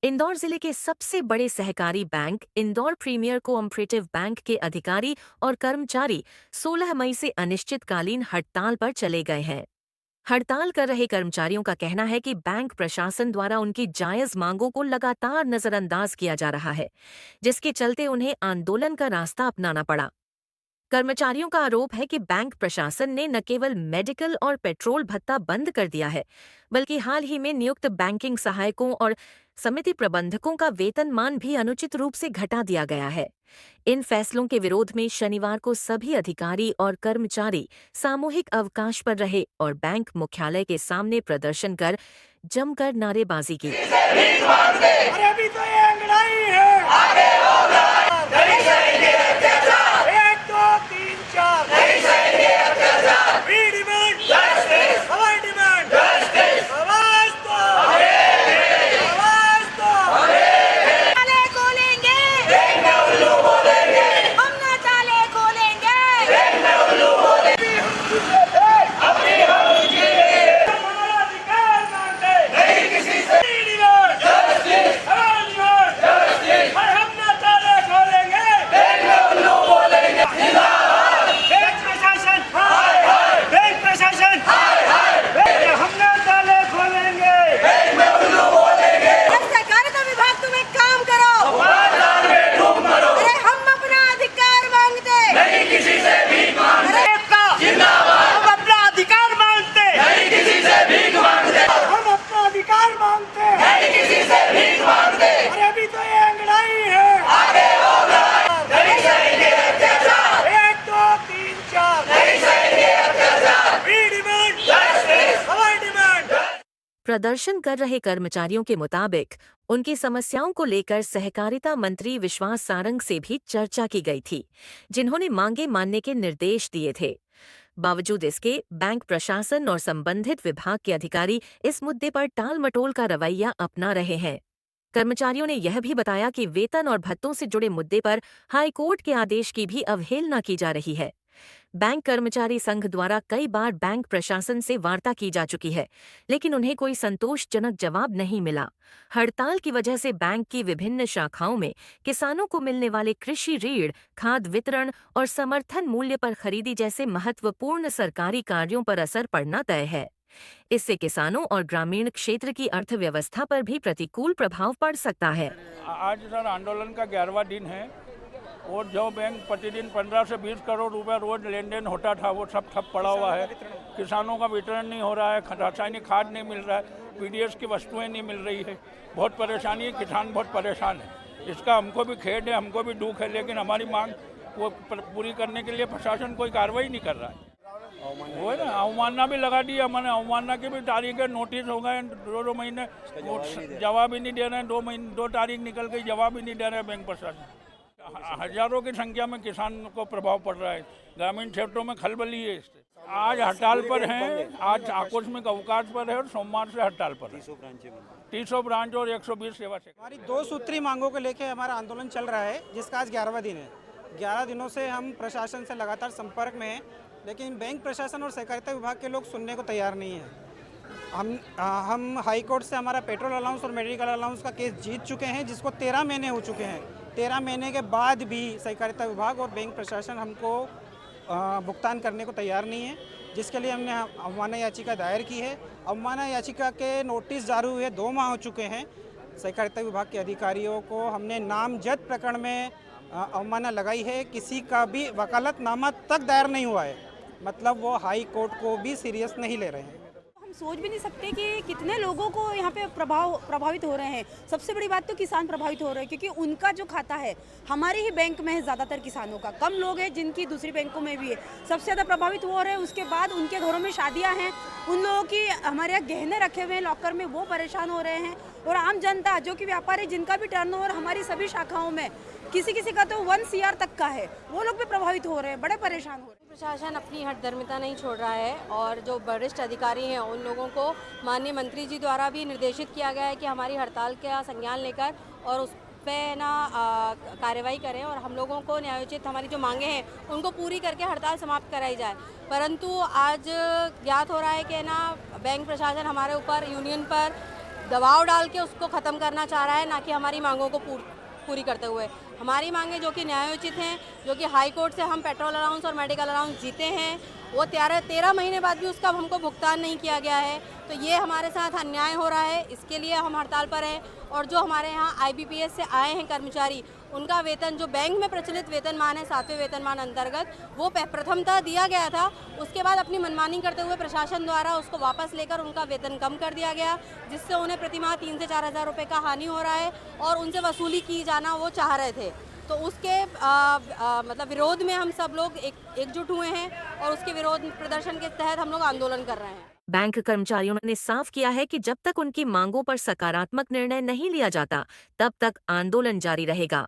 इंदौर जिले के सबसे बड़े सहकारी bank Indore premier cooperative bank के अधिकारी और कर्मचारी 16 मई से अनिश्चितकालीन हड़ताल पर चले गए हैं। हड़ताल कर रहे कर्मचारियों का कहना है कि बैंक प्रशासन द्वारा उनकी जायज मांगों को लगातार नजरअंदाज किया जा रहा है, जिसके चलते उन्हें आंदोलन का रास्ता अपनाना पड़ा। कर्मचारियों का आरोप है कि बैंक प्रशासन ने न केवल मेडिकल और पेट्रोल भत्ता बंद कर दिया है, बल्कि हाल ही में नियुक्त बैंकिंग सहायकों और समिति प्रबंधकों का वेतनमान भी अनुचित रूप से घटा दिया गया है। इन फैसलों के विरोध में शनिवार को सभी अधिकारी और कर्मचारी सामूहिक अवकाश पर रहे और बैंक मुख्यालय के सामने प्रदर्शन कर जमकर नारेबाजी की। अरे अभी तो ये अंगड़ाई है। आगे होगा। नहीं सहेंगे अत्याचार। 1 2 3 4 नहीं सहेंगे अत्याचार। We demand justice. हमारी डिमांड justice. आवाज दो। आवाज दो। ताले खोलेंगे। बैंक में उल्लू बोलेंगे। हम ना ताले खोलेंगे। बैंक में उल्लू बोलेंगे। अपनी हम जीएंगे। हमारा अधिकार मांगते नहीं किसी से। We demand justice. हमारी डिमांड justice. और हम ना ताले खोलेंगे। बैंक में उल्लू बोलेंगे। जिंदाबाद। बैंक प्रशासन हाय हाय। बैंक प्रशासन हाय हाय। हम ना ताले खोलेंगे। बैंक में उल्लू बोलेंगे। सहकारिता विभाग तुम एक काम करो। बाजार में डूब मरो। अरे हम अपना अधिकार मांगते। नहीं किसी से भीख मांगते। जिंदाबाद। हम अपना अधिकार मांगते नहीं किसी से भीख मांगते। हम अपना अधिकार मांगते नहीं किसी से भीख मांगते। अरे अभी तो ये अंगड़ाई है। आगे होगा। नहीं सहेंगे अत्याचार। 1 2 3 4 नहीं सहेंगे अत्याचार। We demand justice. हमारी डिमांड। प्रदर्शन कर रहे कर्मचारियों के मुताबिक उनकी समस्याओं को लेकर सहकारिता मंत्री विश्वास सारंग से भी चर्चा की गई थी, जिन्होंने मांगे मानने के निर्देश दिए थे। बावजूद इसके बैंक प्रशासन और संबंधित विभाग के अधिकारी इस मुद्दे पर टाल-मटोल का रवैया अपना रहे हैं। कर्मचारियों ने यह भी बताया कि वेतन और भत्तों से जुड़े मुद्दे पर हाईकोर्ट के आदेश की भी अवहेलना की जा रही है। बैंक कर्मचारी संघ द्वारा कई बार बैंक प्रशासन से वार्ता की जा चुकी है, लेकिन उन्हें कोई संतोषजनक जवाब नहीं मिला। हड़ताल की वजह से बैंक की विभिन्न शाखाओं में किसानों को मिलने वाले कृषि ऋण, खाद वितरण और समर्थन मूल्य पर खरीदी जैसे महत्वपूर्ण सरकारी कार्यों पर असर पड़ना तय है। इससे किसानों और ग्रामीण क्षेत्र की अर्थव्यवस्था पर भी प्रतिकूल प्रभाव पड़ सकता है। आज सर आंदोलन का 11वां दिन है और जो बैंक प्रतिदिन 15 से 20 करोड़ रुपए रोज लेन देन होता था वो सब ठप पड़ा हुआ है। किसानों का वितरण नहीं हो रहा है, रासायनिक खाद नहीं मिल रहा है, पीडीएस की वस्तुएं नहीं मिल रही है। बहुत परेशानी है, किसान बहुत परेशान है। इसका हमको भी खेद है, हमको भी दुख है, लेकिन हमारी मांग वो पूरी करने के लिए प्रशासन कोई कार्रवाई नहीं कर रहा है। वो है ना, अवमानना भी लगा दी। हमने अवमानना की भी तारीख है, नोटिस हो गए 2 महीने, जवाब ही नहीं दे रहे हैं। 2 तारीख निकल गई, जवाब ही नहीं दे रहे हैं बैंक प्रशासन। हजारों की संख्या में किसान को प्रभाव पड़ रहा है, ग्रामीण क्षेत्रों में खलबली है इससे। आज हड़ताल पर हैं, आज आकस्मिक अवकाश पर है और सोमवार से हड़ताल पर है। 300 ब्रांच और 120 सेवा से। हमारी 2 सूत्री मांगों को लेकर हमारा आंदोलन चल रहा है, जिसका आज 11वां दिन है। 11 दिनों से हम प्रशासन से लगातार संपर्क में हैं, लेकिन बैंक प्रशासन और सहकारिता विभाग के लोग सुनने को तैयार नहीं हैं। हम हाई कोर्ट से हमारा पेट्रोल अलाउंस और मेडिकल अलाउंस का केस जीत चुके हैं, जिसको 13 महीने हो चुके हैं। 13 महीने के बाद भी सहकारिता विभाग और बैंक प्रशासन हमको भुगतान करने को तैयार नहीं है, जिसके लिए हमने अवमानना याचिका दायर की है। अवमानना याचिका के नोटिस जारी हुए 2 माह हो चुके हैं। सहकारिता विभाग के अधिकारियों को हमने नामजद प्रकरण में अवमानना लगाई है, किसी का भी वकालतनामा तक दायर नहीं हुआ है। मतलब वो हाई कोर्ट को भी सीरियस नहीं ले रहे हैं। हम सोच भी नहीं सकते कि कितने लोगों को यहाँ पे प्रभावित हो रहे हैं। सबसे बड़ी बात तो किसान प्रभावित हो रहे हैं, क्योंकि उनका जो खाता है हमारे ही बैंक में है, ज़्यादातर किसानों का। कम लोग हैं जिनकी दूसरी बैंकों में भी है। सबसे ज़्यादा प्रभावित हो रहे हैं। उसके बाद उनके घरों में शादियाँ हैं, उन लोगों की हमारे यहाँ गहने रखे हुए हैं लॉकर में, वो परेशान हो रहे हैं। और आम जनता जो कि व्यापारी, जिनका भी टर्नओवर हमारी सभी शाखाओं में किसी का तो 1 CR तक का है, वो लोग भी प्रभावित हो रहे हैं, बड़े परेशान हो रहे हैं। प्रशासन अपनी हठधर्मिता नहीं छोड़ रहा है और जो वरिष्ठ अधिकारी हैं उन लोगों को माननीय मंत्री जी द्वारा भी निर्देशित किया गया है कि हमारी हड़ताल का संज्ञान लेकर और उस पे ना कार्रवाई करें और हम लोगों को न्यायोचित हमारी जो मांगे हैं उनको पूरी करके हड़ताल समाप्त कराई जाए। परंतु आज ज्ञात हो रहा है कि ना बैंक प्रशासन हमारे ऊपर, यूनियन पर दबाव डाल के उसको ख़त्म करना चाह रहा है, ना कि हमारी मांगों को पूरी करते हुए। हमारी मांगें जो कि न्यायोचित हैं, जो कि हाई कोर्ट से हम पेट्रोल अलाउंस और मेडिकल अलाउंस जीते हैं, वो 13 महीने बाद भी उसका हमको भुगतान नहीं किया गया है। तो ये हमारे साथ अन्याय हो रहा है, इसके लिए हम हड़ताल पर हैं। और जो हमारे यहाँ IBPS से आए हैं कर्मचारी, उनका वेतन जो बैंक में प्रचलित वेतनमान है 7वें वेतनमान अंतर्गत, वो प्रथमतः दिया गया था। उसके बाद अपनी मनमानी करते हुए प्रशासन द्वारा उसको वापस लेकर उनका वेतन कम कर दिया गया, जिससे उन्हें प्रतिमाह 3 से 4 हज़ार रुपये का हानि हो रहा है और उनसे वसूली की जाना वो चाह रहे थे। तो उसके मतलब विरोध में हम सब लोग एकजुट हुए हैं और उसके विरोध प्रदर्शन के तहत हम लोग आंदोलन कर रहे हैं। बैंक कर्मचारियों ने साफ किया है कि जब तक उनकी मांगों पर सकारात्मक निर्णय नहीं लिया जाता, तब तक आंदोलन जारी रहेगा।